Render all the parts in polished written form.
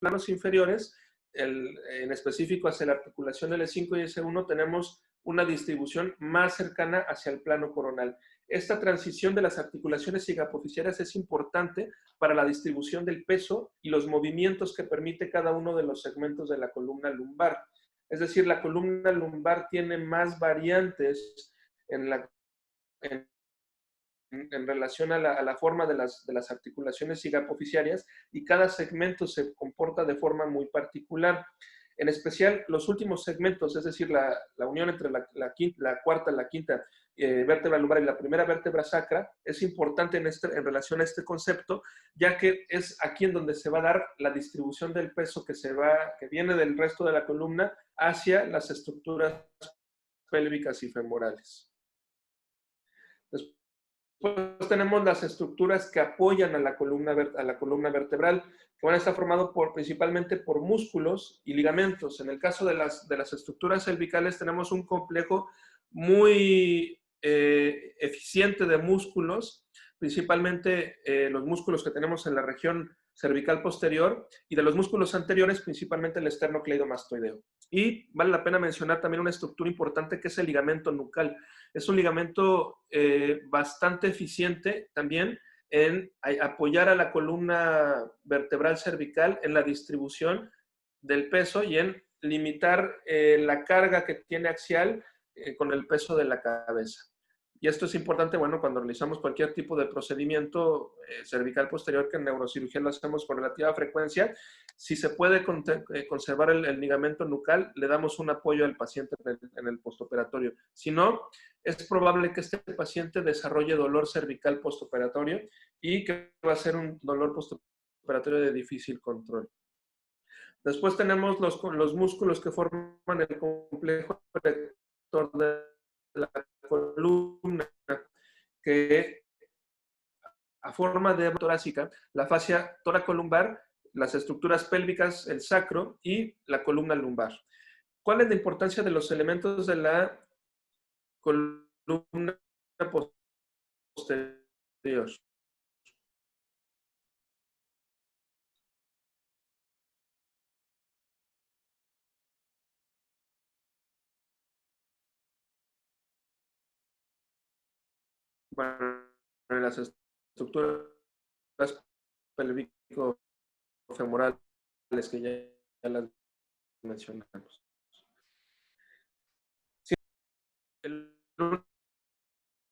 planos inferiores, en específico hacia la articulación L5 y S1, tenemos una distribución más cercana hacia el plano coronal. Esta transición de las articulaciones sigapofisiarias es importante para la distribución del peso y los movimientos que permite cada uno de los segmentos de la columna lumbar. Es decir, la columna lumbar tiene más variantes en relación a la forma de las articulaciones sigapofisiarias, y cada segmento se comporta de forma muy particular. En especial, los últimos segmentos, es decir, la unión entre la cuarta, la quinta vértebra lumbar y la primera vértebra sacra, es importante en relación a este concepto, ya que es aquí en donde se va a dar la distribución del peso que viene del resto de la columna hacia las estructuras pélvicas y femorales. Después tenemos las estructuras que apoyan a la columna vertebral, que van a estar formados principalmente por músculos y ligamentos. En el caso de las estructuras cervicales tenemos un complejo muy eficiente de músculos, principalmente los músculos que tenemos en la región cervical posterior, y de los músculos anteriores, principalmente el esternocleidomastoideo. Y vale la pena mencionar también una estructura importante que es el ligamento nucal. Es un ligamento bastante eficiente también en apoyar a la columna vertebral cervical en la distribución del peso y en limitar la carga que tiene axial con el peso de la cabeza. Y esto es importante, bueno, cuando realizamos cualquier tipo de procedimiento cervical posterior, que en neurocirugía lo hacemos con relativa frecuencia. Si se puede conservar el ligamento nucal, le damos un apoyo al paciente en el postoperatorio. Si no, es probable que este paciente desarrolle dolor cervical postoperatorio y que va a ser un dolor postoperatorio de difícil control. Después tenemos los músculos que forman el complejo erector de la columna, que a forma de torácica, la fascia toracolumbar, las estructuras pélvicas, el sacro y la columna lumbar. ¿Cuál es la importancia de los elementos de la columna posterior? Bueno, en las estructuras pélvico-femorales que ya las mencionamos. Sí, el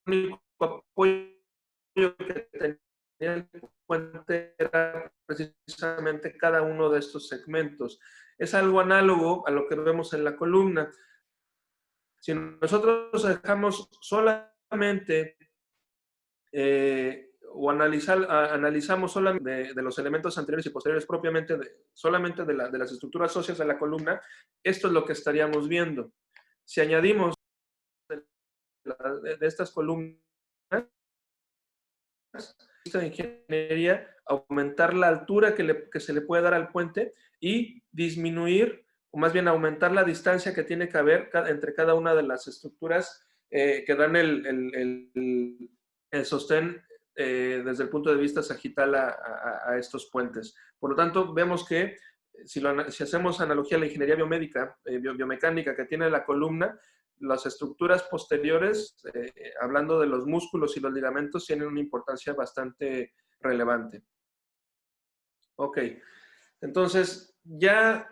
único apoyo que tenía el puente era precisamente cada uno de estos segmentos. Es algo análogo a lo que vemos en la columna. Si nosotros dejamos solamente o analizamos solamente de los elementos anteriores y posteriores propiamente, solamente de las estructuras óseas de la columna, esto es lo que estaríamos viendo. Si añadimos de estas columnas, de ingeniería, aumentar la altura que se le puede dar al puente y disminuir, o más bien aumentar la distancia que tiene que haber entre cada una de las estructuras que dan el sostén desde el punto de vista sagital a estos puentes. Por lo tanto, vemos que si hacemos analogía a la ingeniería biomédica, biomecánica que tiene la columna, las estructuras posteriores, hablando de los músculos y los ligamentos, tienen una importancia bastante relevante. Ok, entonces ya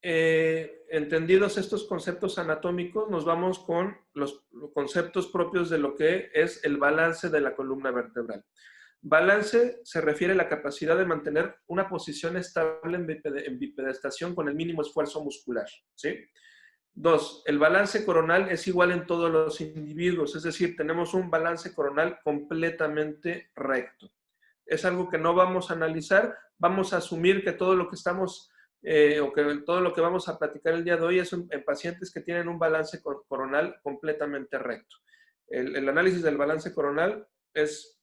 entendidos estos conceptos anatómicos, nos vamos con los conceptos propios de lo que es el balance de la columna vertebral. Balance se refiere a la capacidad de mantener una posición estable en bipedestación con el mínimo esfuerzo muscular, ¿sí? 2. El balance coronal es igual en todos los individuos, es decir, tenemos un balance coronal completamente recto. Es algo que no vamos a analizar, vamos a asumir que todo lo que estamos, o que todo lo que vamos a platicar el día de hoy es en pacientes que tienen un balance coronal completamente recto. El análisis del balance coronal es,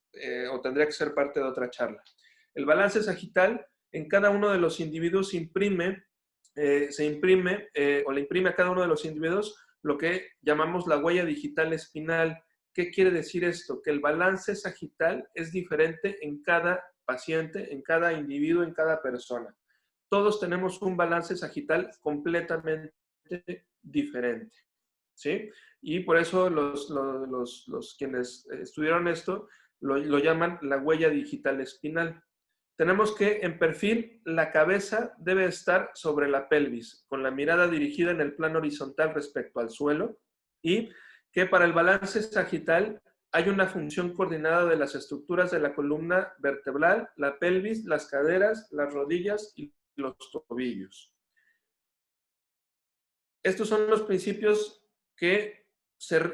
o tendría que ser parte de otra charla. El balance sagital, en cada uno de los individuos se imprime o le imprime a cada uno de los individuos lo que llamamos la huella digital espinal. ¿Qué quiere decir esto? Que el balance sagital es diferente en cada paciente, en cada individuo, en cada persona. todos tenemos un balance sagital completamente diferente, ¿sí? Y por eso los quienes estudiaron esto lo llaman la huella digital espinal. Tenemos que en perfil la cabeza debe estar sobre la pelvis, con la mirada dirigida en el plano horizontal respecto al suelo, y que para el balance sagital hay una función coordinada de las estructuras de la columna vertebral, la pelvis, las caderas, las rodillas y los tobillos. Estos son los principios que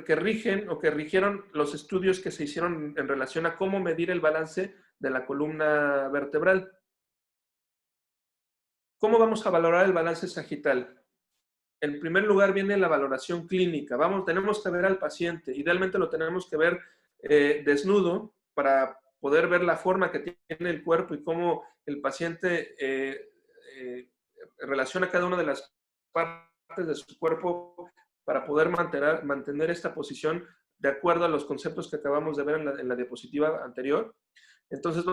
rigen o que rigieron los estudios que se hicieron en relación a cómo medir el balance de la columna vertebral. ¿Cómo vamos a valorar el balance sagital? En primer lugar viene la valoración clínica. Tenemos que ver al paciente. Idealmente lo tenemos que ver desnudo para poder ver la forma que tiene el cuerpo y cómo el paciente relaciona cada una de las partes de su cuerpo para poder mantener esta posición de acuerdo a los conceptos que acabamos de ver en la diapositiva anterior. Entonces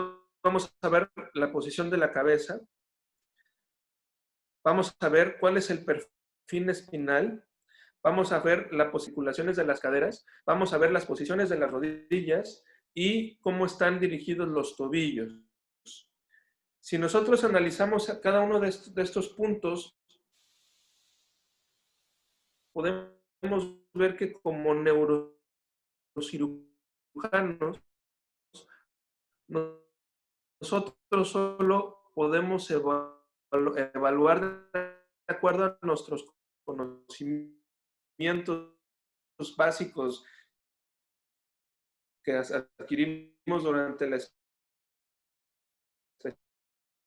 vamos a ver la posición de la cabeza. Vamos a ver cuál es el perfil espinal. Vamos a ver las articulaciones de las caderas. Vamos a ver las posiciones de las rodillas y cómo están dirigidos los tobillos. Si nosotros analizamos cada uno de estos puntos, podemos ver que como neurocirujanos, nosotros solo podemos evaluar de acuerdo a nuestros conocimientos básicos que adquirimos durante la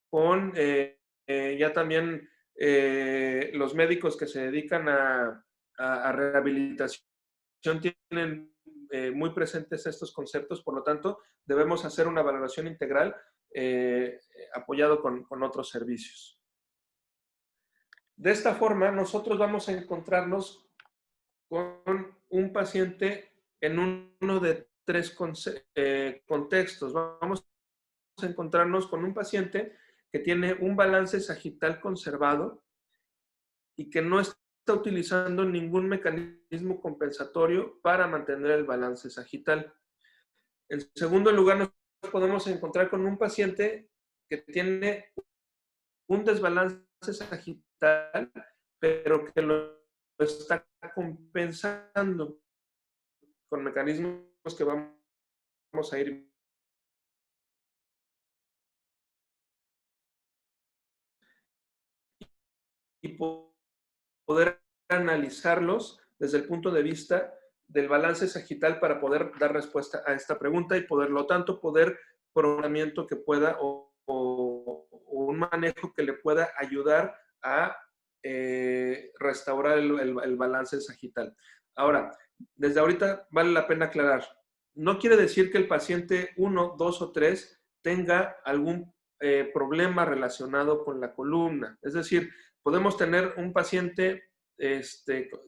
con ya también los médicos que se dedican a rehabilitación tienen muy presentes estos conceptos, por lo tanto, debemos hacer una valoración integral apoyado con otros servicios. De esta forma, nosotros vamos a encontrarnos con un paciente en uno de tres contextos. Vamos a encontrarnos con un paciente que tiene un balance sagital conservado y que no está utilizando ningún mecanismo compensatorio para mantener el balance sagital. En segundo lugar, nos podemos encontrar con un paciente que tiene un desbalance sagital, pero que lo está compensando con mecanismos que vamos a ir y poder analizarlos desde el punto de vista del balance sagital para poder dar respuesta a esta pregunta y por lo tanto poder programamiento que pueda o un manejo que le pueda ayudar a restaurar el balance sagital. Ahora, desde ahorita vale la pena aclarar, no quiere decir que el paciente 1, 2 o 3 tenga algún problema relacionado con la columna. Es decir, podemos tener un paciente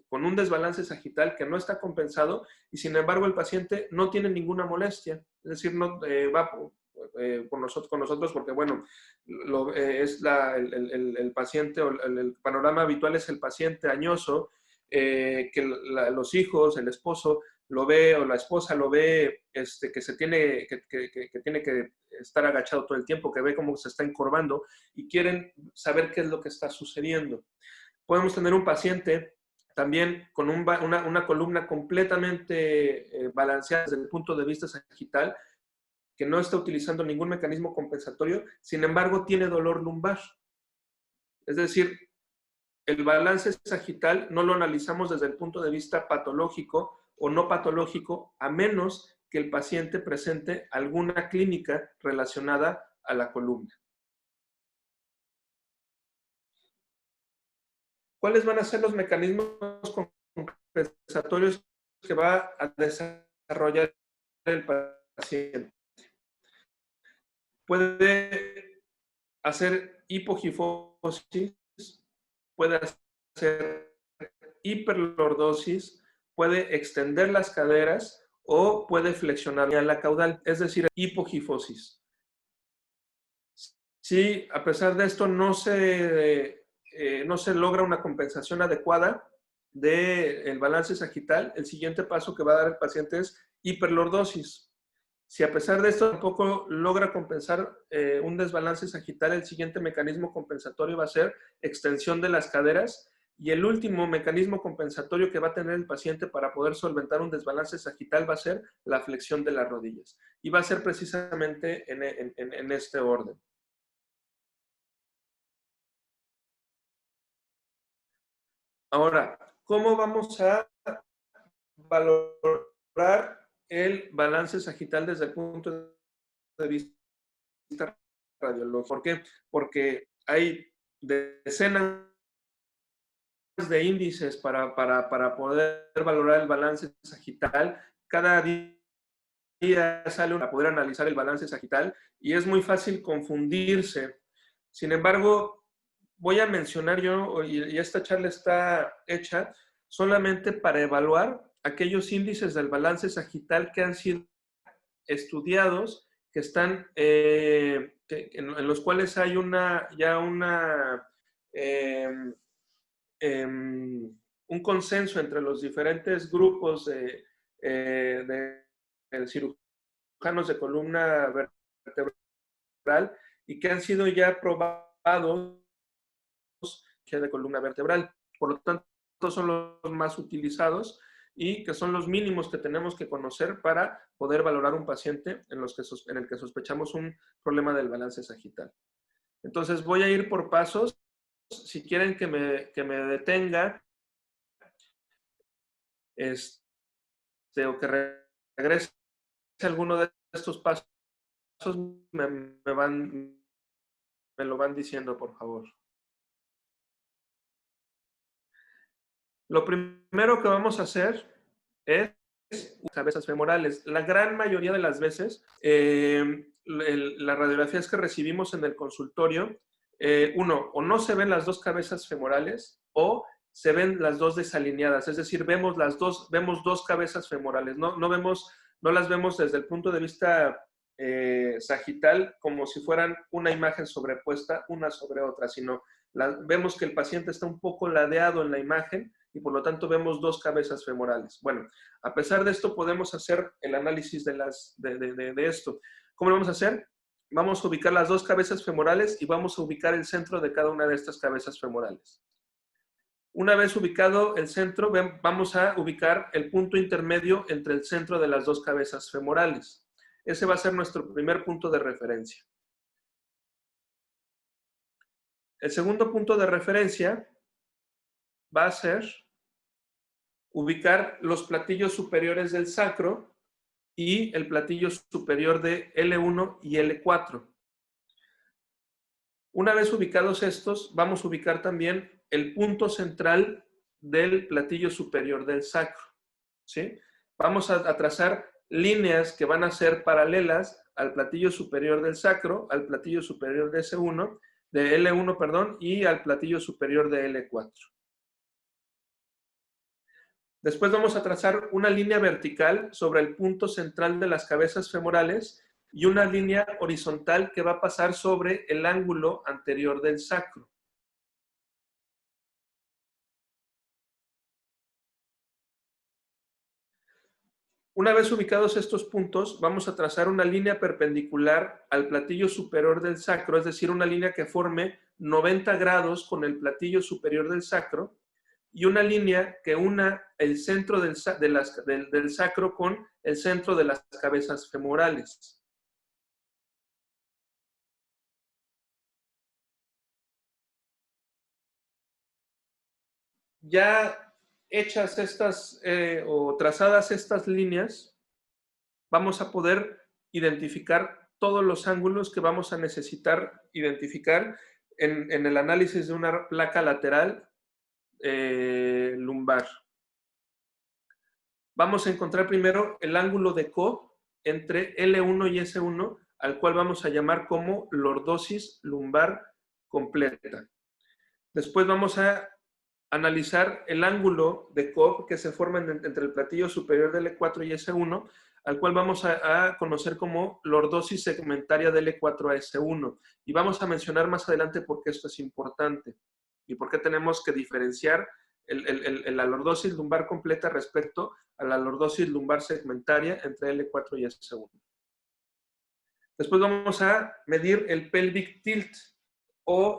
con un desbalance sagital que no está compensado y sin embargo el paciente no tiene ninguna molestia. Es decir, no va con nosotros porque, bueno, es el paciente, o el panorama habitual es el paciente añoso, que los hijos, el esposo lo ve o la esposa lo ve, que tiene que estar agachado todo el tiempo, que ve cómo se está encorvando y quieren saber qué es lo que está sucediendo. Podemos tener un paciente también con una columna completamente balanceada desde el punto de vista sagital, que no está utilizando ningún mecanismo compensatorio, sin embargo tiene dolor lumbar. Es decir, el balance sagital no lo analizamos desde el punto de vista patológico o no patológico, a menos que el paciente presente alguna clínica relacionada a la columna. ¿Cuáles van a ser los mecanismos compensatorios que va a desarrollar el paciente? Puede hacer hipogifosis, puede hacer hiperlordosis, puede extender las caderas o puede flexionar la caudal, es decir, hipogifosis. Si a pesar de esto no se logra una compensación adecuada del balance sagital, el siguiente paso que va a dar el paciente es hiperlordosis. Si a pesar de esto tampoco logra compensar un desbalance sagital, el siguiente mecanismo compensatorio va a ser extensión de las caderas, y el último mecanismo compensatorio que va a tener el paciente para poder solventar un desbalance sagital va a ser la flexión de las rodillas. Y va a ser precisamente en este orden. Ahora, ¿cómo vamos a valorar el balance sagital desde el punto de vista radiológico? ¿Por qué? Porque hay decenas de índices para poder valorar el balance sagital. Cada día sale para poder analizar el balance sagital y es muy fácil confundirse. Sin embargo, voy a mencionar yo, y esta charla está hecha solamente para evaluar aquellos índices del balance sagital que han sido estudiados, que están, en los cuales hay un consenso entre los diferentes grupos de cirujanos de columna vertebral y que han sido ya probados de columna vertebral. Por lo tanto, son los más utilizados y que son los mínimos que tenemos que conocer para poder valorar un paciente en el que sospechamos un problema del balance sagital. Entonces, voy a ir por pasos. Si quieren que me detenga o que regrese alguno de estos pasos, me lo van diciendo, por favor. Lo primero que vamos a hacer es cabezas femorales. La gran mayoría de las veces, las radiografías que recibimos en el consultorio, o no se ven las dos cabezas femorales o se ven las dos desalineadas, es decir, vemos dos cabezas femorales, no las vemos desde el punto de vista sagital como si fueran una imagen sobrepuesta una sobre otra, sino vemos que el paciente está un poco ladeado en la imagen y por lo tanto vemos dos cabezas femorales. Bueno, a pesar de esto podemos hacer el análisis de esto. ¿Cómo lo vamos a hacer? Vamos a ubicar las dos cabezas femorales y vamos a ubicar el centro de cada una de estas cabezas femorales. Una vez ubicado el centro, vamos a ubicar el punto intermedio entre el centro de las dos cabezas femorales. Ese va a ser nuestro primer punto de referencia. El segundo punto de referencia va a ser ubicar los platillos superiores del sacro y el platillo superior de L1 y L4. Una vez ubicados estos, vamos a ubicar también el punto central del platillo superior del sacro, ¿sí? Vamos a trazar líneas que van a ser paralelas al platillo superior del sacro, al platillo superior de L1, perdón, y al platillo superior de L4. Después vamos a trazar una línea vertical sobre el punto central de las cabezas femorales y una línea horizontal que va a pasar sobre el ángulo anterior del sacro. Una vez ubicados estos puntos, vamos a trazar una línea perpendicular al platillo superior del sacro, es decir, una línea que forme 90 grados con el platillo superior del sacro, y una línea que una el centro del sacro con el centro de las cabezas femorales. Ya hechas estas o trazadas estas líneas, vamos a poder identificar todos los ángulos que vamos a necesitar identificar en el análisis de una placa lateral lumbar. Vamos a encontrar primero el ángulo de Cobb entre L1 y S1, al cual vamos a llamar como lordosis lumbar completa. Después vamos a analizar el ángulo de Cobb que se forma entre el platillo superior del L4 y S1, al cual vamos a conocer como lordosis segmentaria de L4-S1. Y vamos a mencionar más adelante por qué esto es importante y por qué tenemos que diferenciar la lordosis lumbar completa respecto a la lordosis lumbar segmentaria entre L4 y S1. Después vamos a medir el pelvic tilt o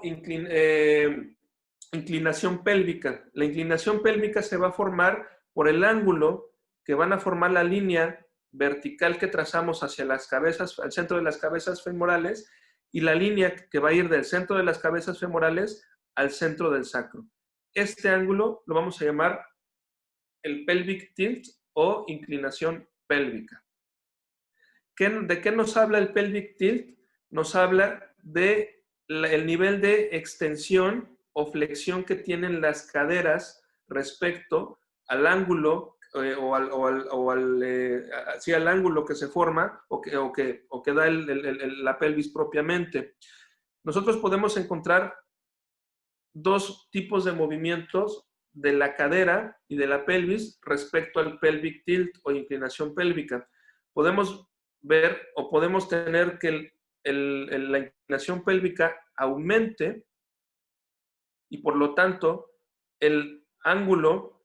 inclinación pélvica. La inclinación pélvica se va a formar por el ángulo que van a formar la línea vertical que trazamos hacia las cabezas, al centro de las cabezas femorales, y la línea que va a ir del centro de las cabezas femorales al centro del sacro. Este ángulo lo vamos a llamar el pelvic tilt o inclinación pélvica. ¿De qué nos habla el pelvic tilt? Nos habla del nivel de extensión o flexión que tienen las caderas respecto al ángulo al ángulo que se forma o que da la pelvis propiamente. Nosotros podemos encontrar dos tipos de movimientos de la cadera y de la pelvis respecto al pelvic tilt o inclinación pélvica. Podemos ver o podemos tener que la inclinación pélvica aumente y por lo tanto el ángulo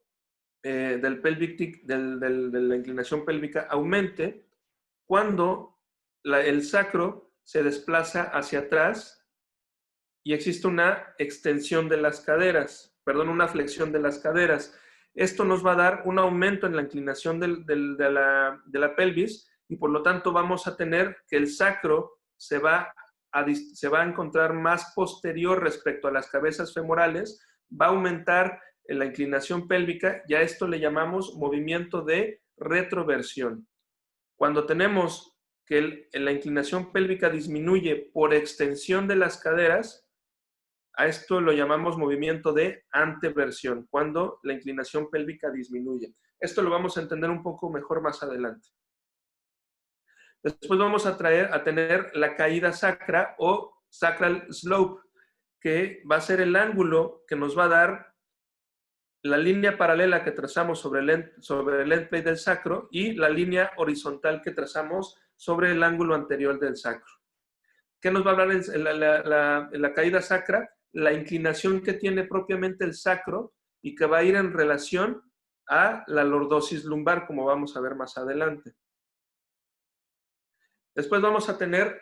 del pelvic tilt, de la inclinación pélvica aumente cuando el sacro se desplaza hacia atrás y existe una extensión de las caderas, una flexión de las caderas. Esto nos va a dar un aumento en la inclinación de la pelvis y por lo tanto vamos a tener que el sacro se va a encontrar más posterior respecto a las cabezas femorales, va a aumentar la inclinación pélvica y a esto le llamamos movimiento de retroversión. Cuando tenemos que la inclinación pélvica disminuye por extensión de las caderas, a esto lo llamamos movimiento de anteversión, cuando la inclinación pélvica disminuye. Esto lo vamos a entender un poco mejor más adelante. Después vamos a tener la caída sacra o sacral slope, que va a ser el ángulo que nos va a dar la línea paralela que trazamos sobre el end plate del sacro y la línea horizontal que trazamos sobre el ángulo anterior del sacro. ¿Qué nos va a hablar en la caída sacra? La inclinación que tiene propiamente el sacro y que va a ir en relación a la lordosis lumbar, como vamos a ver más adelante. Después vamos a tener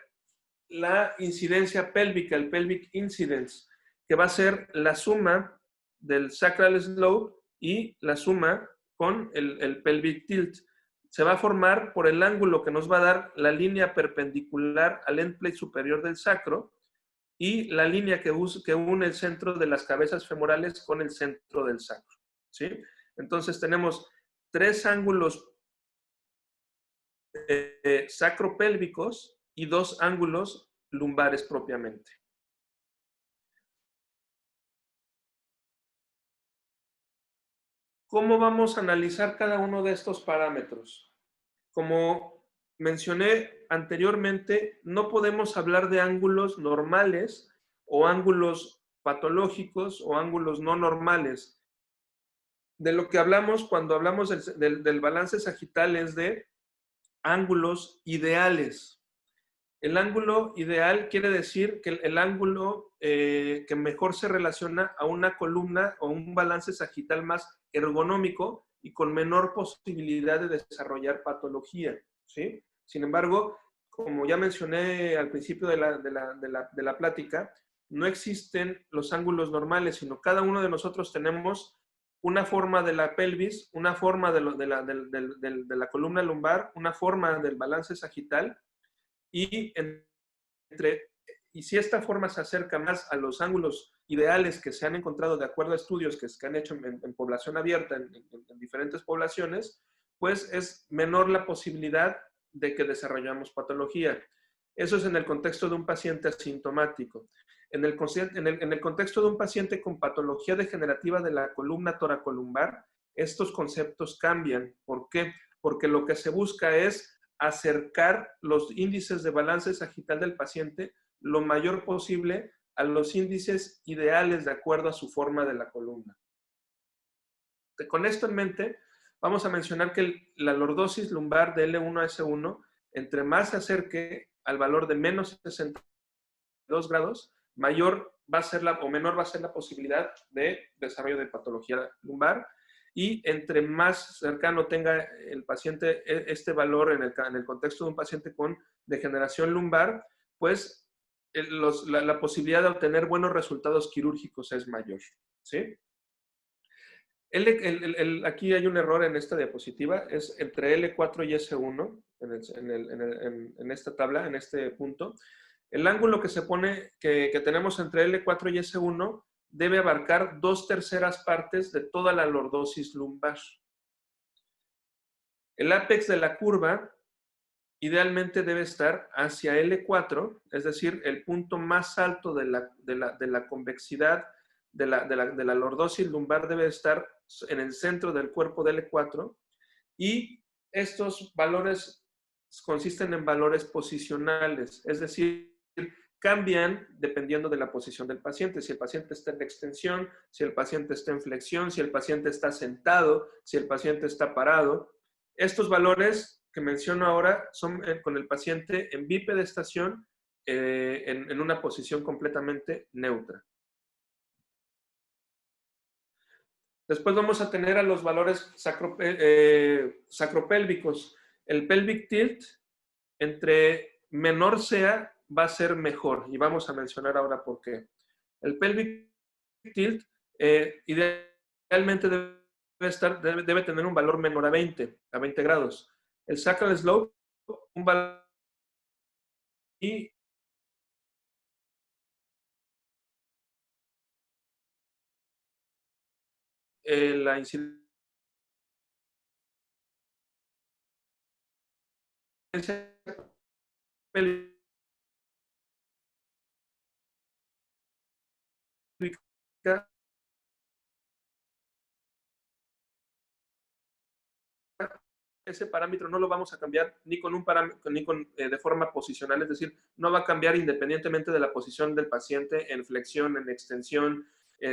la incidencia pélvica, el pelvic incidence, que va a ser la suma del sacral slope y la suma con el pelvic tilt. Se va a formar por el ángulo que nos va a dar la línea perpendicular al end plate superior del sacro y la línea que une el centro de las cabezas femorales con el centro del sacro, ¿sí? Entonces tenemos tres ángulos sacropélvicos y dos ángulos lumbares propiamente. ¿Cómo vamos a analizar cada uno de estos parámetros? Como mencioné anteriormente, no podemos hablar de ángulos normales o ángulos patológicos o ángulos no normales. De lo que hablamos cuando hablamos del balance sagital es de ángulos ideales. El ángulo ideal quiere decir que el ángulo que mejor se relaciona a una columna o un balance sagital más ergonómico y con menor posibilidad de desarrollar patología, ¿sí? Sin embargo, como ya mencioné al principio de la plática, no existen los ángulos normales, sino cada uno de nosotros tenemos una forma de la pelvis, una forma de la columna lumbar, una forma del balance sagital, y si esta forma se acerca más a los ángulos ideales que se han encontrado de acuerdo a estudios que se han hecho en población abierta, en diferentes poblaciones, pues es menor la posibilidad de que desarrollamos patología. Eso es en el contexto de un paciente asintomático. En el contexto de un paciente con patología degenerativa de la columna toracolumbar, estos conceptos cambian. ¿Por qué? Porque lo que se busca es acercar los índices de balance sagital del paciente lo mayor posible a los índices ideales de acuerdo a su forma de la columna. Con esto en mente, vamos a mencionar que la lordosis lumbar de L1 a S1, entre más se acerque al valor de menos 62 grados, mayor va a ser o menor va a ser la posibilidad de desarrollo de patología lumbar. Y entre más cercano tenga el paciente este valor en el contexto de un paciente con degeneración lumbar, pues la posibilidad de obtener buenos resultados quirúrgicos es mayor, ¿sí? Aquí hay un error en esta diapositiva, es entre L4 y S1, en esta tabla, en este punto. El ángulo que se pone, que tenemos entre L4 y S1, debe abarcar 2/3 partes de toda la lordosis lumbar. El ápex de la curva idealmente debe estar hacia L4, es decir, el punto más alto de la convexidad de la lordosis lumbar debe estar en el centro del cuerpo de L4, y estos valores consisten en valores posicionales, es decir, cambian dependiendo de la posición del paciente. Si el paciente está en extensión, si el paciente está en flexión, si el paciente está sentado, si el paciente está parado. Estos valores que menciono ahora son con el paciente en bipedestación en una posición completamente neutra. Después vamos a tener a los valores sacropélvicos. El pelvic tilt, entre menor sea, va a ser mejor. Y vamos a mencionar ahora por qué. El pelvic tilt idealmente debe tener un valor menor a 20 grados. El sacral slope, un valor y la incidencia pélvica ese parámetro no lo vamos a cambiar ni con un parámetro de forma posicional, es decir, no va a cambiar independientemente de la posición del paciente en flexión, en extensión,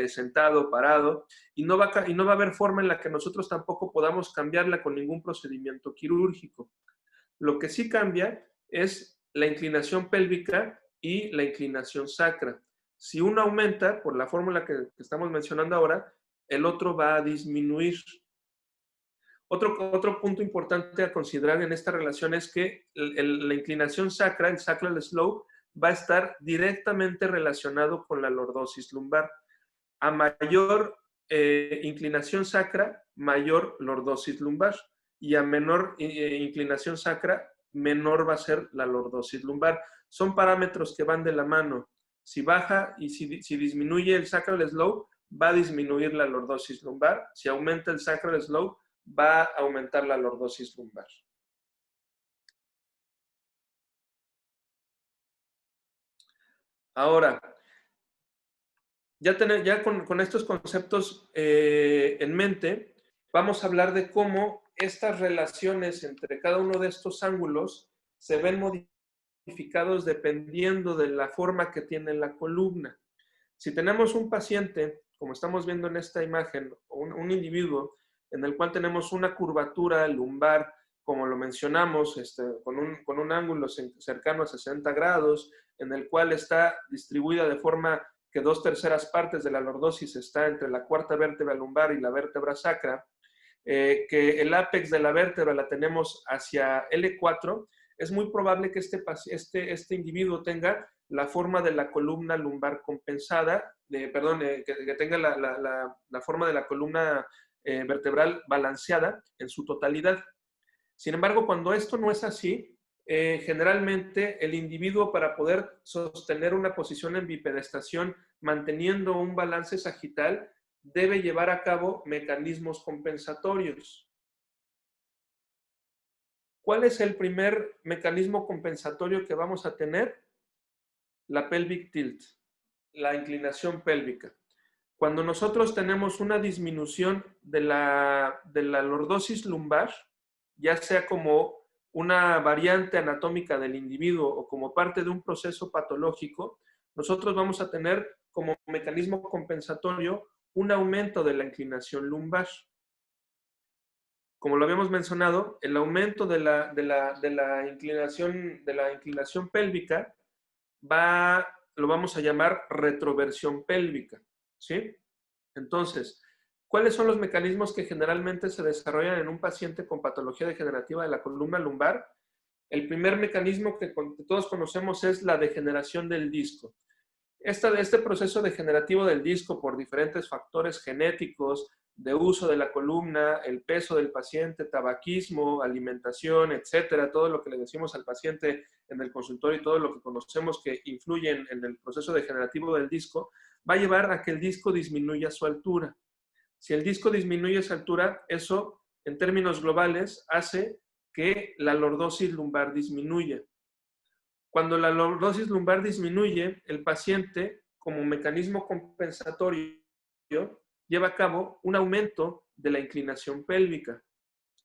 sentado, parado, y no va a haber forma en la que nosotros tampoco podamos cambiarla con ningún procedimiento quirúrgico. Lo que sí cambia es la inclinación pélvica y la inclinación sacra. Si uno aumenta, por la fórmula que estamos mencionando ahora, el otro va a disminuir. Otro punto importante a considerar en esta relación es que la inclinación sacra, el sacral slope, va a estar directamente relacionado con la lordosis lumbar. A mayor inclinación sacra, mayor lordosis lumbar. Y a menor inclinación sacra, menor va a ser la lordosis lumbar. Son parámetros que van de la mano. Si baja y si disminuye el sacral slope, va a disminuir la lordosis lumbar. Si aumenta el sacral slope, va a aumentar la lordosis lumbar. Ahora, ya con estos conceptos en mente, vamos a hablar de cómo estas relaciones entre cada uno de estos ángulos se ven modificados dependiendo de la forma que tiene la columna. Si tenemos un paciente, como estamos viendo en esta imagen, un individuo en el cual tenemos una curvatura lumbar, como lo mencionamos, con un ángulo cercano a 60 grados, en el cual está distribuida de forma que 2/3 partes de la lordosis está entre la cuarta vértebra lumbar y la vértebra sacra, que el ápex de la vértebra la tenemos hacia L4, es muy probable que este individuo tenga la forma de la columna lumbar compensada, que tenga la forma de la columna vertebral balanceada en su totalidad. Sin embargo, cuando esto no es así, generalmente el individuo, para poder sostener una posición en bipedestación manteniendo un balance sagital, debe llevar a cabo mecanismos compensatorios. ¿Cuál es el primer mecanismo compensatorio que vamos a tener? La pelvic tilt, la inclinación pélvica. Cuando nosotros tenemos una disminución de la lordosis lumbar, ya sea como una variante anatómica del individuo o como parte de un proceso patológico, nosotros vamos a tener como mecanismo compensatorio un aumento de la inclinación lumbar. como lo habíamos mencionado, el aumento de la inclinación pélvica lo vamos a llamar retroversión pélvica, ¿sí? Entonces, ¿cuáles son los mecanismos que generalmente se desarrollan en un paciente con patología degenerativa de la columna lumbar? El primer mecanismo que todos conocemos es la degeneración del disco. Este proceso degenerativo del disco por diferentes factores genéticos, de uso de la columna, el peso del paciente, tabaquismo, alimentación, etcétera, todo lo que le decimos al paciente en el consultorio y todo lo que conocemos que influye en el proceso degenerativo del disco, va a llevar a que el disco disminuya su altura. Si el disco disminuye su altura, eso en términos globales hace que la lordosis lumbar disminuya. Cuando la lordosis lumbar disminuye, el paciente, como mecanismo compensatorio, lleva a cabo un aumento de la inclinación pélvica.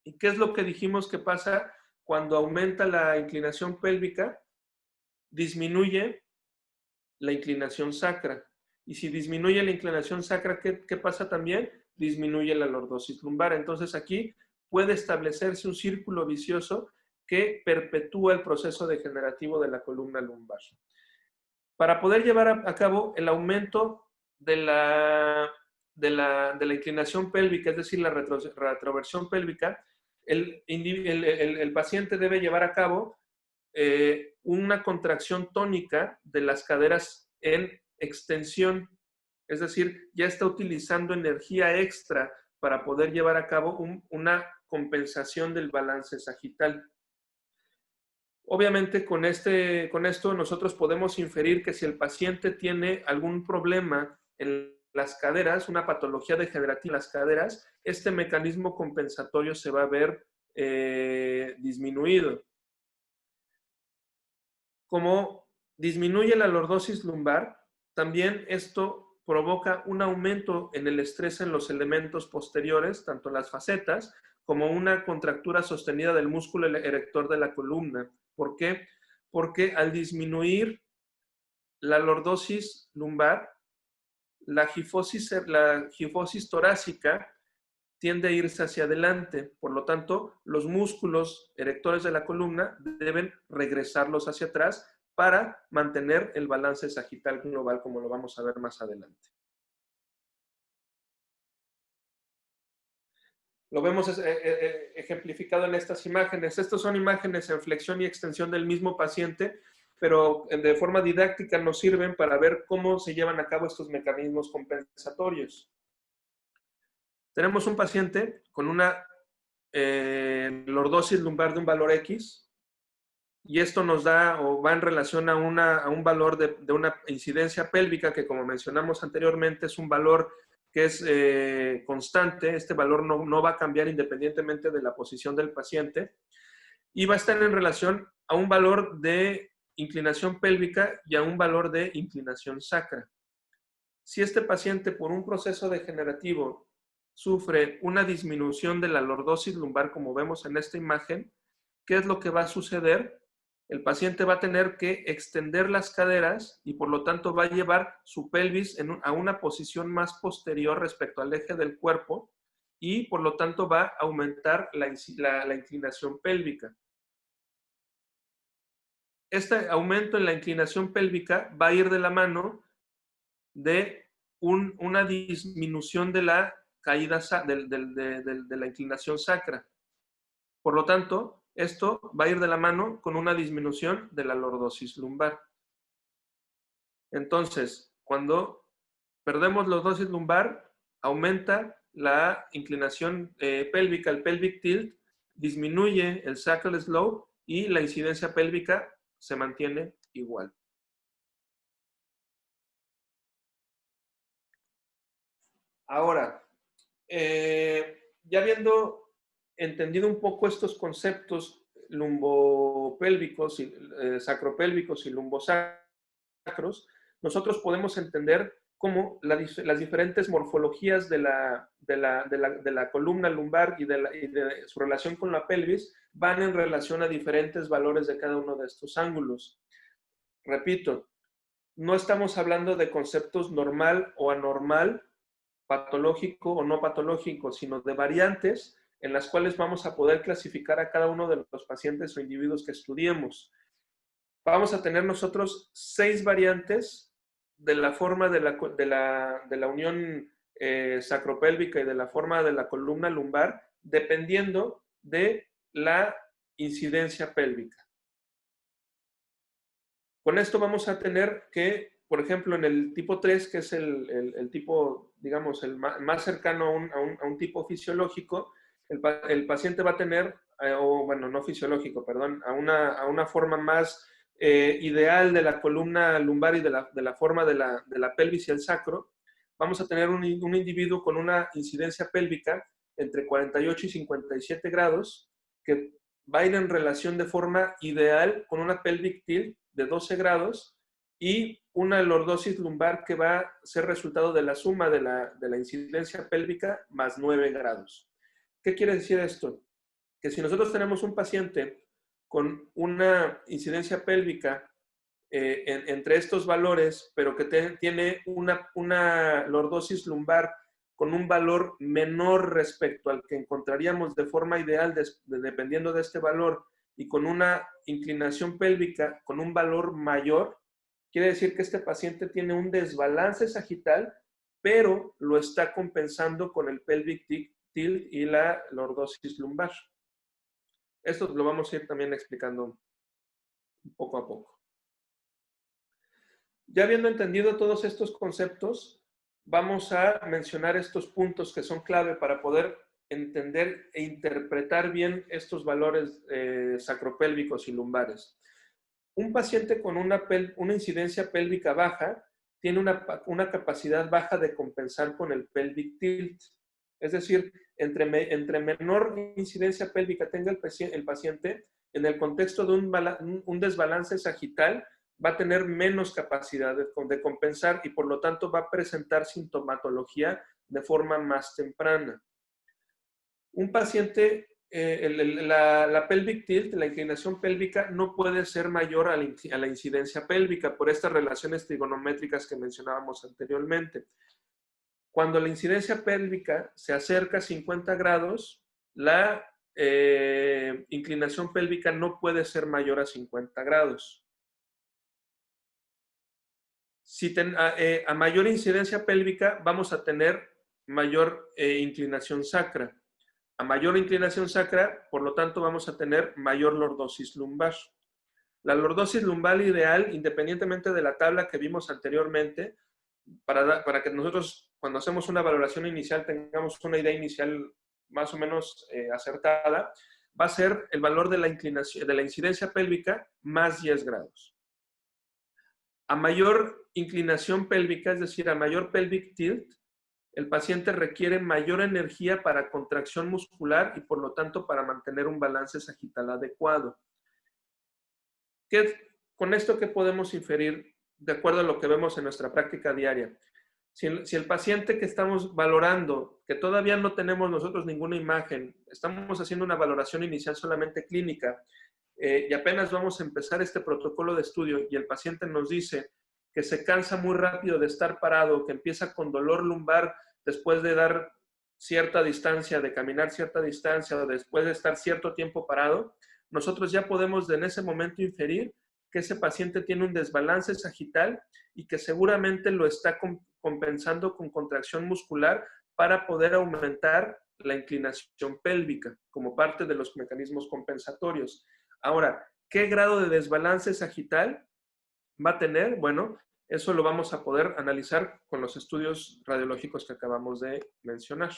¿Y qué es lo que dijimos que pasa cuando aumenta la inclinación pélvica? Disminuye la inclinación sacra. Y si disminuye la inclinación sacra, ¿qué pasa también? Disminuye la lordosis lumbar. Entonces aquí puede establecerse un círculo vicioso que perpetúa el proceso degenerativo de la columna lumbar. Para poder llevar a cabo el aumento de la inclinación pélvica, es decir, la retroversión pélvica, el paciente debe llevar a cabo una contracción tónica de las caderas en extensión, es decir, ya está utilizando energía extra para poder llevar a cabo una compensación del balance sagital. Obviamente con esto nosotros podemos inferir que si el paciente tiene algún problema en las caderas, una patología degenerativa en las caderas, este mecanismo compensatorio se va a ver disminuido. Como disminuye la lordosis lumbar, también esto provoca un aumento en el estrés en los elementos posteriores, tanto en las facetas, como una contractura sostenida del músculo erector de la columna. ¿Por qué? Porque al disminuir la lordosis lumbar, la gifosis torácica tiende a irse hacia adelante. Por lo tanto, los músculos erectores de la columna deben regresarlos hacia atrás para mantener el balance sagital global, como lo vamos a ver más adelante. Lo vemos ejemplificado en estas imágenes. Estas son imágenes en flexión y extensión del mismo paciente, pero de forma didáctica nos sirven para ver cómo se llevan a cabo estos mecanismos compensatorios. Tenemos un paciente con una lordosis lumbar de un valor X, y esto nos da o va en relación a un valor de una incidencia pélvica que, como mencionamos anteriormente, es un valor que es constante. Este valor no va a cambiar independientemente de la posición del paciente, y va a estar en relación a un valor de inclinación pélvica y a un valor de inclinación sacra. Si este paciente, por un proceso degenerativo, sufre una disminución de la lordosis lumbar, como vemos en esta imagen, ¿qué es lo que va a suceder? El paciente va a tener que extender las caderas y por lo tanto va a llevar su pelvis a una posición más posterior respecto al eje del cuerpo, y por lo tanto va a aumentar la inclinación pélvica. Este aumento en la inclinación pélvica va a ir de la mano de una disminución de la caída de la inclinación sacra. Por lo tanto, esto va a ir de la mano con una disminución de la lordosis lumbar. Entonces, cuando perdemos lordosis lumbar, aumenta la inclinación pélvica, el pelvic tilt, disminuye el sacral slope y la incidencia pélvica se mantiene igual. Ahora, ya habiendo entendido un poco estos conceptos lumbopélvicos, sacropélvicos y lumbosacros, nosotros podemos entender cómo las diferentes morfologías de la columna lumbar y de su relación con la pelvis van en relación a diferentes valores de cada uno de estos ángulos. Repito, no estamos hablando de conceptos normal o anormal, patológico o no patológico, sino de variantes en las cuales vamos a poder clasificar a cada uno de los pacientes o individuos que estudiemos. Vamos a tener nosotros 6 variantes de la forma de la unión sacropélvica y de la forma de la columna lumbar, dependiendo de la incidencia pélvica. Con esto vamos a tener que, por ejemplo, en el tipo 3, que es el tipo, digamos, el más cercano a un tipo fisiológico, el paciente va a tener, o bueno, no fisiológico, perdón, a una forma más ideal de la columna lumbar y de la forma de la pelvis y el sacro. Vamos a tener un individuo con una incidencia pélvica entre 48 y 57 grados, que va a ir en relación de forma ideal con una pelvic tilt de 12 grados y una lordosis lumbar que va a ser resultado de la suma de la incidencia pélvica más 9 grados. ¿Qué quiere decir esto? Que si nosotros tenemos un paciente con una incidencia pélvica entre estos valores, pero que tiene una lordosis lumbar con un valor menor respecto al que encontraríamos de forma ideal dependiendo de este valor y con una inclinación pélvica con un valor mayor, quiere decir que este paciente tiene un desbalance sagital, pero lo está compensando con el pelvic tilt y la lordosis lumbar. Esto lo vamos a ir también explicando poco a poco. Ya habiendo entendido todos estos conceptos, vamos a mencionar estos puntos que son clave para poder entender e interpretar bien estos valores sacropélvicos y lumbares. Un paciente con una incidencia pélvica baja tiene una capacidad baja de compensar con el pelvic tilt. Es decir, entre menor incidencia pélvica tenga el paciente, en el contexto de un desbalance sagital, va a tener menos capacidad de compensar y por lo tanto va a presentar sintomatología de forma más temprana. Un paciente, la pelvic tilt, la inclinación pélvica, no puede ser mayor a la incidencia pélvica por estas relaciones trigonométricas que mencionábamos anteriormente. Cuando la incidencia pélvica se acerca a 50 grados, la inclinación pélvica no puede ser mayor a 50 grados. Si a mayor incidencia pélvica, vamos a tener mayor inclinación sacra. A mayor inclinación sacra, por lo tanto, vamos a tener mayor lordosis lumbar. La lordosis lumbar ideal, independientemente de la tabla que vimos anteriormente, para que nosotros, cuando hacemos una valoración inicial, tengamos una idea inicial más o menos acertada, va a ser el valor de la incidencia pélvica más 10 grados. A mayor inclinación pélvica, es decir, a mayor pelvic tilt, el paciente requiere mayor energía para contracción muscular y por lo tanto para mantener un balance sagital adecuado. Con esto, ¿qué podemos inferir de acuerdo a lo que vemos en nuestra práctica diaria? Si el paciente que estamos valorando, que todavía no tenemos nosotros ninguna imagen, estamos haciendo una valoración inicial solamente clínica y apenas vamos a empezar este protocolo de estudio y el paciente nos dice que se cansa muy rápido de estar parado, que empieza con dolor lumbar después de dar cierta distancia, de caminar cierta distancia o después de estar cierto tiempo parado, nosotros ya podemos en ese momento inferir que ese paciente tiene un desbalance sagital y que seguramente lo está compensando con contracción muscular para poder aumentar la inclinación pélvica como parte de los mecanismos compensatorios. Ahora, ¿qué grado de desbalance sagital va a tener? Bueno, eso lo vamos a poder analizar con los estudios radiológicos que acabamos de mencionar.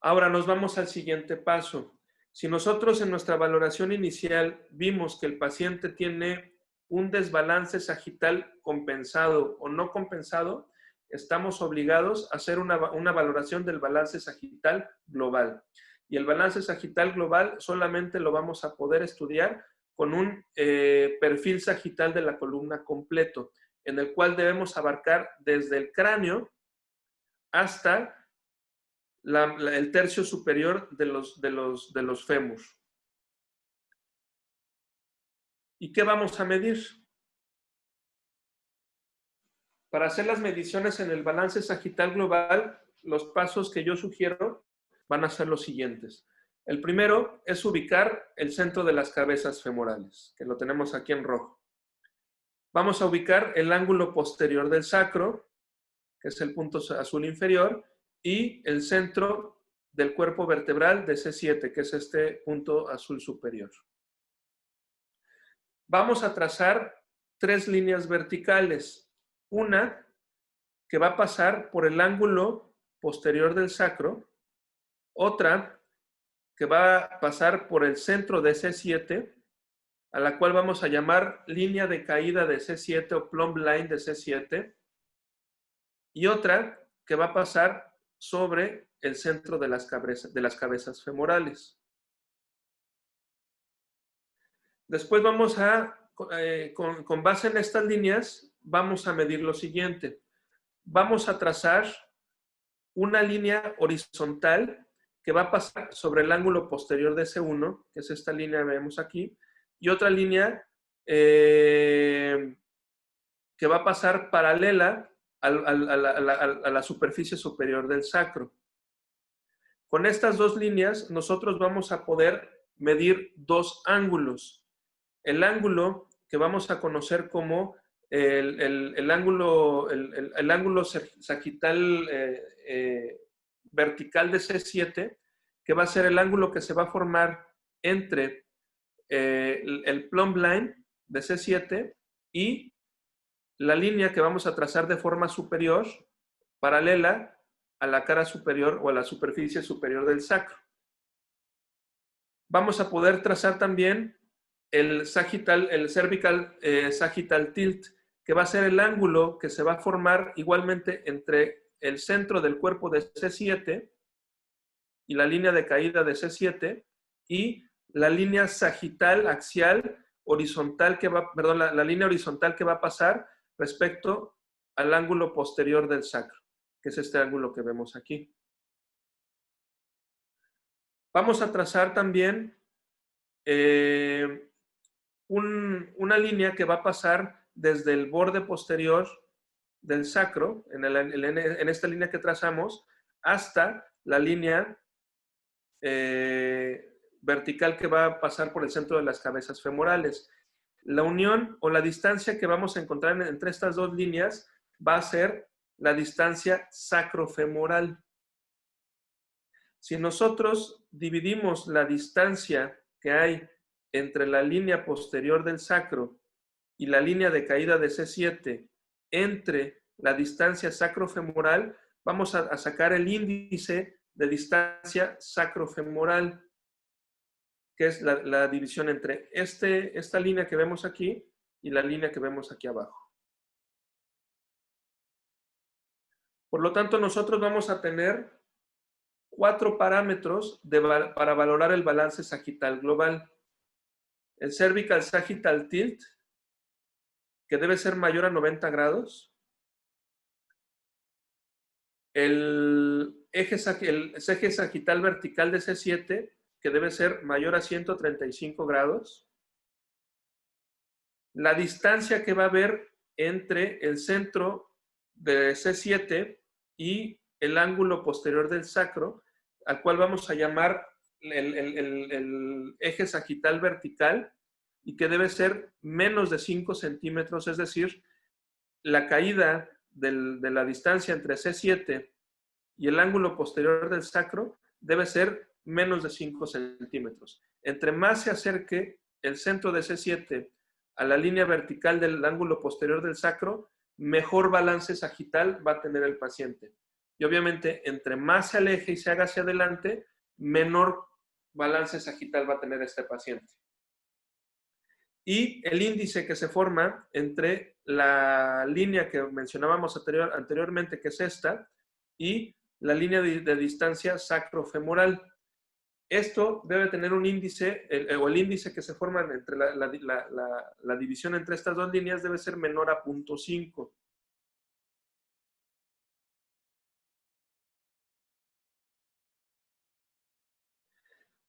Ahora nos vamos al siguiente paso. Si nosotros en nuestra valoración inicial vimos que el paciente tiene un desbalance sagital compensado o no compensado, estamos obligados a hacer una valoración del balance sagital global. Y el balance sagital global solamente lo vamos a poder estudiar con un perfil sagital de la columna completo, en el cual debemos abarcar desde el cráneo hasta el tercio superior de los fémur. ¿Y qué vamos a medir? Para hacer las mediciones en el balance sagital global, los pasos que yo sugiero van a ser los siguientes. El primero es ubicar el centro de las cabezas femorales, que lo tenemos aquí en rojo. Vamos a ubicar el ángulo posterior del sacro, que es el punto azul inferior, y el centro del cuerpo vertebral de C7, que es este punto azul superior. Vamos a trazar 3 líneas verticales. Una que va a pasar por el ángulo posterior del sacro, otra que va a pasar por el centro de C7, a la cual vamos a llamar línea de caída de C7 o plumb line de C7, y otra que va a pasar sobre el centro de las cabezas femorales. Después vamos a, con base en estas líneas, vamos a medir lo siguiente. Vamos a trazar una línea horizontal que va a pasar sobre el ángulo posterior de C1, que es esta línea que vemos aquí, y otra línea que va a pasar paralela a la superficie superior del sacro. Con estas dos líneas nosotros vamos a poder medir 2 ángulos. El ángulo que vamos a conocer como el ángulo sagital vertical de C7, que va a ser el ángulo que se va a formar entre el plumb line de C7 y la línea que vamos a trazar de forma superior, paralela a la cara superior o a la superficie superior del sacro. Vamos a poder trazar también el cervical sagittal tilt, que va a ser el ángulo que se va a formar igualmente entre el centro del cuerpo de C7 y la línea de caída de C7 y la línea sagital axial horizontal que va, perdón, la línea horizontal que va a pasar respecto al ángulo posterior del sacro, que es este ángulo que vemos aquí. Vamos a trazar también una línea que va a pasar desde el borde posterior del sacro, en esta línea que trazamos, hasta la línea vertical que va a pasar por el centro de las cabezas femorales. La unión o la distancia que vamos a encontrar entre estas dos líneas va a ser la distancia sacrofemoral. Si nosotros dividimos la distancia que hay entre la línea posterior del sacro y la línea de caída de C7 entre la distancia sacrofemoral, vamos a sacar el índice de distancia sacrofemoral, que es la división entre esta línea que vemos aquí y la línea que vemos aquí abajo. Por lo tanto, nosotros vamos a tener 4 parámetros para valorar el balance sagital global. El cervical sagittal tilt, que debe ser mayor a 90 grados. El eje sagital vertical de C7, que debe ser mayor a 135 grados. La distancia que va a haber entre el centro de C7 y el ángulo posterior del sacro, al cual vamos a llamar el eje sagital vertical, y que debe ser menos de 5 centímetros, es decir, la caída de la distancia entre C7 y el ángulo posterior del sacro debe ser menos de 5 centímetros. Entre más se acerque el centro de C7 a la línea vertical del ángulo posterior del sacro, mejor balance sagital va a tener el paciente. Y obviamente, entre más se aleje y se haga hacia adelante, menor balance sagital va a tener este paciente. Y el índice que se forma entre la línea que mencionábamos anteriormente, que es esta, y la línea de distancia sacrofemoral. Esto debe tener un índice, el índice que se forma entre la división entre estas dos líneas debe ser menor a 0.5.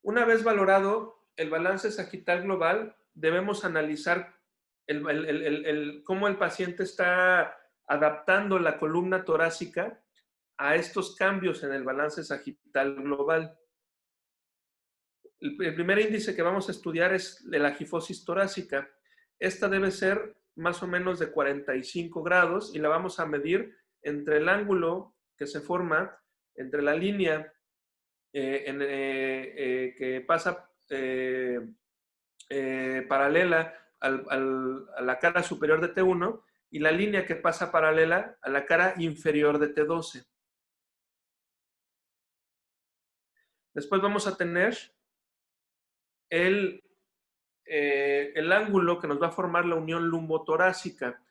Una vez valorado el balance sagital global, debemos analizar cómo el paciente está adaptando la columna torácica a estos cambios en el balance sagital global. El primer índice que vamos a estudiar es de la gifosis torácica. Esta debe ser más o menos de 45 grados y la vamos a medir entre el ángulo que se forma entre la línea que pasa paralela a la cara superior de T1 y la línea que pasa paralela a la cara inferior de T12. Después vamos a tener el ángulo que nos va a formar la unión lumbotorácica.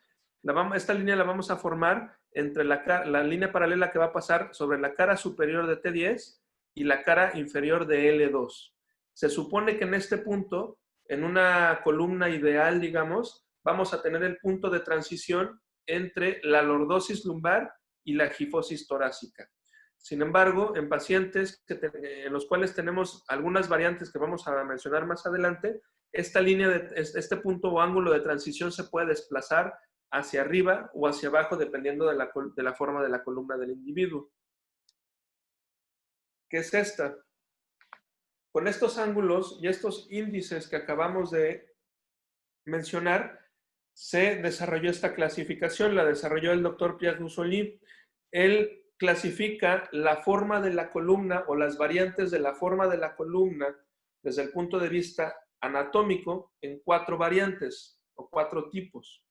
Esta línea la vamos a formar entre la línea paralela que va a pasar sobre la cara superior de T10 y la cara inferior de L2. Se supone que en este punto, en una columna ideal, digamos, vamos a tener el punto de transición entre la lordosis lumbar y la gifosis torácica. Sin embargo, en pacientes en los cuales tenemos algunas variantes que vamos a mencionar más adelante, este punto o ángulo de transición se puede desplazar hacia arriba o hacia abajo dependiendo de la forma de la columna del individuo. ¿Qué es esta? Con estos ángulos y estos índices que acabamos de mencionar, se desarrolló esta clasificación, la desarrolló el doctor Pierre Dussoli. Él clasifica la forma de la columna o las variantes de la forma de la columna desde el punto de vista anatómico en 4 variantes o 4 tipos.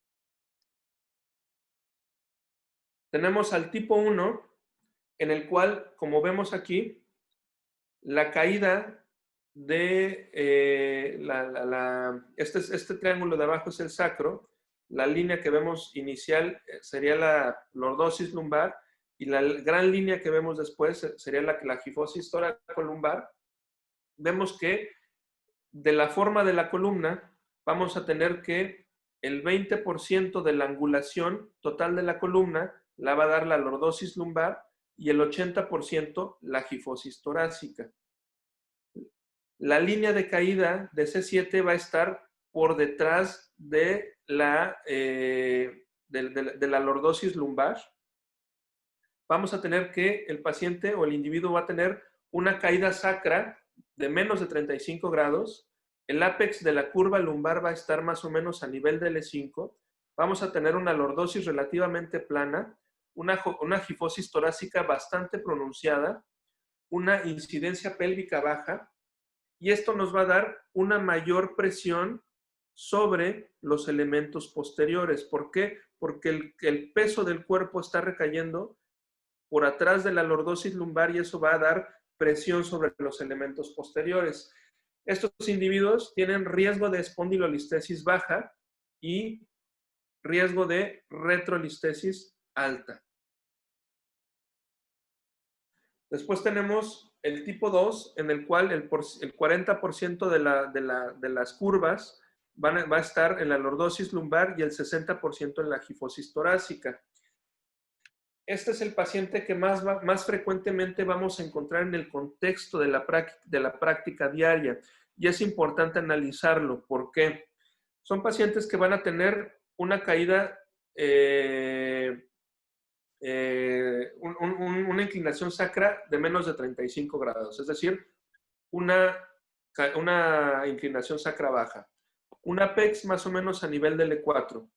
Tenemos al tipo 1, en el cual, como vemos aquí, la caída de este triángulo de abajo es el sacro, la línea que vemos inicial sería la lordosis lumbar y la gran línea que vemos después sería la gifosis toracolumbar. Vemos que de la forma de la columna vamos a tener que el 20% de la angulación total de la columna la va a dar la lordosis lumbar y el 80% la gifosis torácica. La línea de caída de C7 va a estar por detrás de la lordosis lumbar. Vamos a tener que el paciente o el individuo va a tener una caída sacra de menos de 35 grados. El ápex de la curva lumbar va a estar más o menos a nivel de L5. Vamos a tener una lordosis relativamente plana, una gifosis torácica bastante pronunciada, una incidencia pélvica baja, y esto nos va a dar una mayor presión sobre los elementos posteriores. ¿Por qué? Porque el peso del cuerpo está recayendo por atrás de la lordosis lumbar y eso va a dar presión sobre los elementos posteriores. Estos individuos tienen riesgo de espondilolistesis baja y riesgo de retrolistesis alta. Después tenemos el tipo 2, en el cual el 40% de las curvas va a estar en la lordosis lumbar y el 60% en la gifosis torácica. Este es el paciente que más frecuentemente vamos a encontrar en el contexto de la práctica diaria. Y es importante analizarlo. ¿Por qué? Son pacientes que van a tener una caída, una inclinación sacra de menos de 35 grados. Es decir, una inclinación sacra baja. Un apex más o menos a nivel del E4.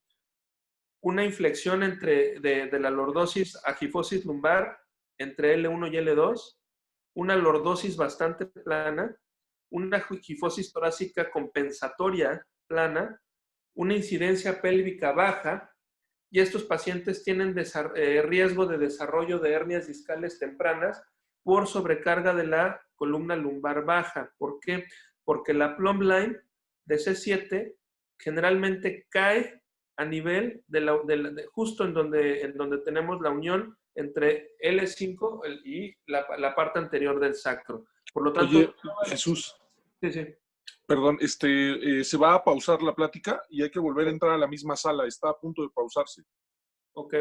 Una inflexión de la lordosis a gifosis lumbar entre L1 y L2, una lordosis bastante plana, una gifosis torácica compensatoria plana, una incidencia pélvica baja, y estos pacientes tienen riesgo de desarrollo de hernias discales tempranas por sobrecarga de la columna lumbar baja. ¿Por qué? Porque la plumb line de C7 generalmente cae a nivel justo en donde tenemos la unión entre L5 y la parte anterior del sacro. Por lo tanto... Oye, Jesús. Sí, sí. Perdón, se va a pausar la plática y hay que volver a entrar a la misma sala. Está a punto de pausarse. Ok.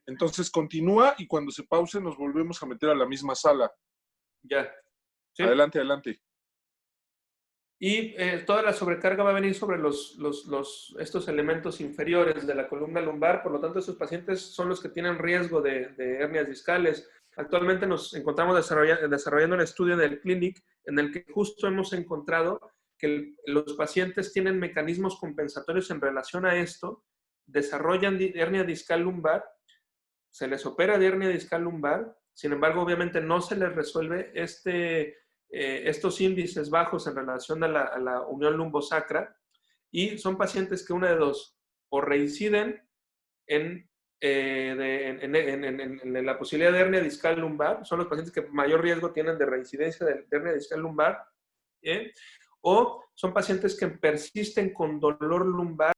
Entonces continúa y cuando se pause nos volvemos a meter a la misma sala. Ya. ¿Sí? Adelante. Y toda la sobrecarga va a venir sobre estos elementos inferiores de la columna lumbar, por lo tanto, esos pacientes son los que tienen riesgo de hernias discales. Actualmente nos encontramos desarrollando un estudio del Clinic en el que justo hemos encontrado que los pacientes tienen mecanismos compensatorios en relación a esto, desarrollan hernia discal lumbar, se les opera de hernia discal lumbar, sin embargo, obviamente no se les resuelve estos índices bajos en relación a la unión lumbosacra, y son pacientes que una de dos, o reinciden en la posibilidad de hernia discal lumbar, son los pacientes que mayor riesgo tienen de reincidencia de hernia discal lumbar, o son pacientes que persisten con dolor lumbar